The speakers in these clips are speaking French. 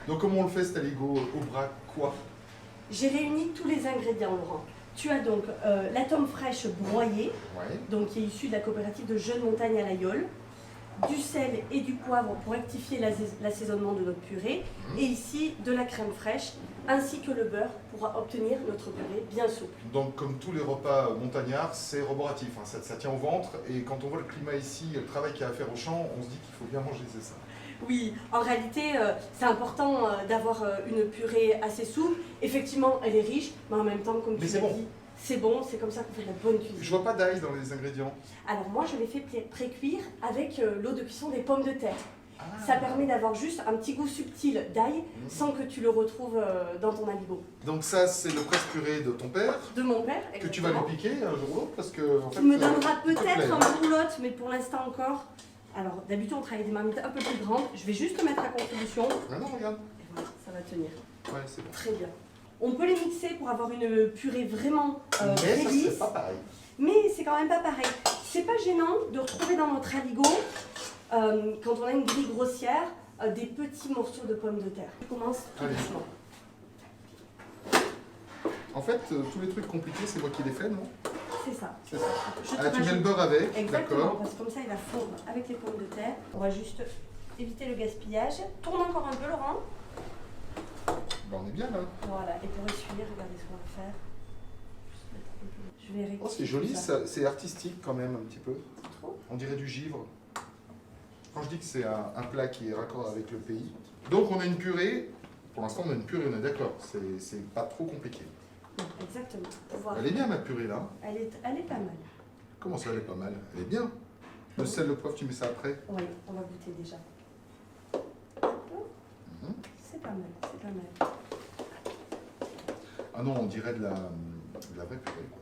Donc comment on le fait cet aligot au bras quoi? J'ai réuni tous les ingrédients, Laurent. Tu as donc la tome fraîche broyée, Ouais. donc qui est issue de la coopérative de Jeunes Montagnes à l'Aïole, du sel et du poivre pour rectifier l'assaisonnement de notre purée, et ici de la crème fraîche, ainsi que le beurre pour obtenir notre purée bien souple. Donc comme tous les repas montagnards, c'est roboratif, hein, ça tient au ventre, et quand on voit le climat ici, le travail qu'il y a à faire au champ, on se dit qu'il faut bien manger, c'est ça. Oui, en réalité, c'est important d'avoir une purée assez souple. Effectivement, elle est riche, mais en même temps, comme tu l'as dit, c'est bon, c'est comme ça qu'on fait de la bonne cuisine. Je vois pas d'ail dans les ingrédients. Alors moi, je l'ai fait pré-cuire avec l'eau de cuisson des pommes de terre. Ça permet d'avoir juste un petit goût subtil d'ail sans que tu le retrouves dans ton aligot. Donc ça, c'est le presse-purée de ton père. De mon père, exactement. Que tu vas lui piquer un jour ou l'autre parce que... En fait, tu me donneras peut-être un jour ou l'autre, mais pour l'instant encore. Alors d'habitude, on travaille des marmites un peu plus grandes. Je vais juste te mettre à contribution. Ah non, regarde. Et voilà, ça va tenir. Ouais, c'est bon. Très bien. On peut les mixer pour avoir une purée vraiment mais très ça, lisse. c'est pas pareil. Mais c'est quand même pas pareil. C'est pas gênant de retrouver dans notre aligot, quand on a une grille grossière, des petits morceaux de pommes de terre. On commence tout doucement. En fait, tous les trucs compliqués, c'est moi qui les fais, non? C'est ça. C'est ça. Tu mets le beurre avec, exactement, parce que comme ça, il va fondre avec les pommes de terre. On va juste éviter le gaspillage. Tourne encore un peu, Laurent. Ben, on est bien là. Voilà, et pour essuyer, regardez ce qu'on va faire. Je vais oh, c'est joli, c'est artistique quand même un petit peu. Trop. On dirait du givre. Quand je dis que c'est un plat qui est raccord avec le pays. Donc on a une purée, pour l'instant on a une purée, on est d'accord, c'est pas trop compliqué. Exactement. Elle est bien ma purée là. Elle est pas mal. Comment ça elle est pas mal? Elle est bien. Le sel, le poivre, tu mets ça après? Oui, on va goûter déjà. C'est pas mal, c'est pas mal. Ah non, on dirait de la vraie purée quoi.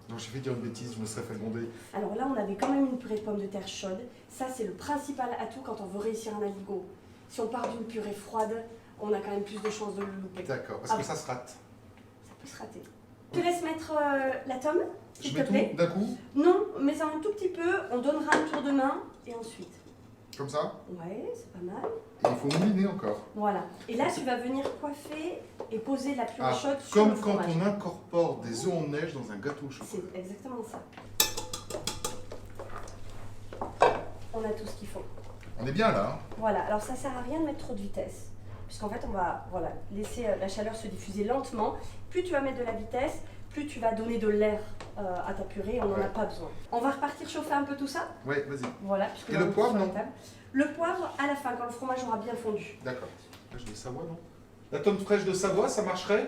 Non, j'ai fait dire une bêtise, je me serais fait gronder. Alors là, on avait quand même une purée de pommes de terre chaude. Ça, c'est le principal atout quand on veut réussir un aligot. Si on part d'une purée froide, on a quand même plus de chances de le louper. D'accord, parce que ça se rate. Ça peut se rater. Je te laisse mettre la tome, s'il te plaît. Je mets tout d'un coup? Non, mais un tout petit peu. On donnera un tour de main et ensuite. Comme ça? Ouais, c'est pas mal. Et il faut mouliner encore. Voilà. Et là, tu vas venir coiffer et poser la purée chaude sur comme le fromage. quand on incorpore des œufs en neige dans un gâteau au chocolat. C'est exactement ça. On a tout ce qu'il faut. On est bien là. Voilà, alors ça sert à rien de mettre trop de vitesse. Puisqu'en fait, on va laisser la chaleur se diffuser lentement. Plus tu vas mettre de la vitesse, plus tu vas donner de l'air à ta purée, on n'en a pas besoin. On va repartir chauffer un peu tout ça. Oui, vas-y. Voilà, et le poivre, non? Le poivre à la fin, quand le fromage aura bien fondu. D'accord. Fromage de Savoie, non? La tome fraîche de Savoie, ça marcherait?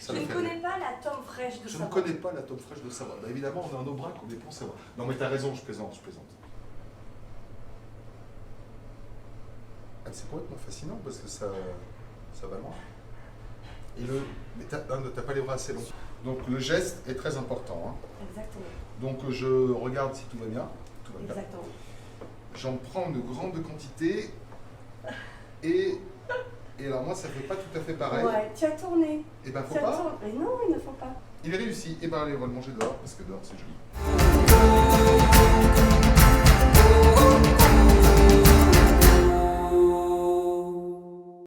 Je ne connais pas la tome fraîche de Savoie. Je ne connais pas la tome fraîche de Savoie. Bah, évidemment, on a un Aubrac, on dépend Savoie. Non, mais t'as raison, je plaisante, je plaisante. Ah, c'est complètement fascinant parce que ça va loin. Et mais t'as pas les bras assez longs. Donc le geste est très important. Hein. Exactement. Donc je regarde si tout va bien. Tout va bien. Exactement. J'en prends une grande quantité et alors moi ça fait pas tout à fait pareil. Ouais, tu as tourné. Et ben faut pas. Mais non, il ne faut pas. Il est réussi. Et ben allez, on va le manger dehors parce que dehors c'est joli.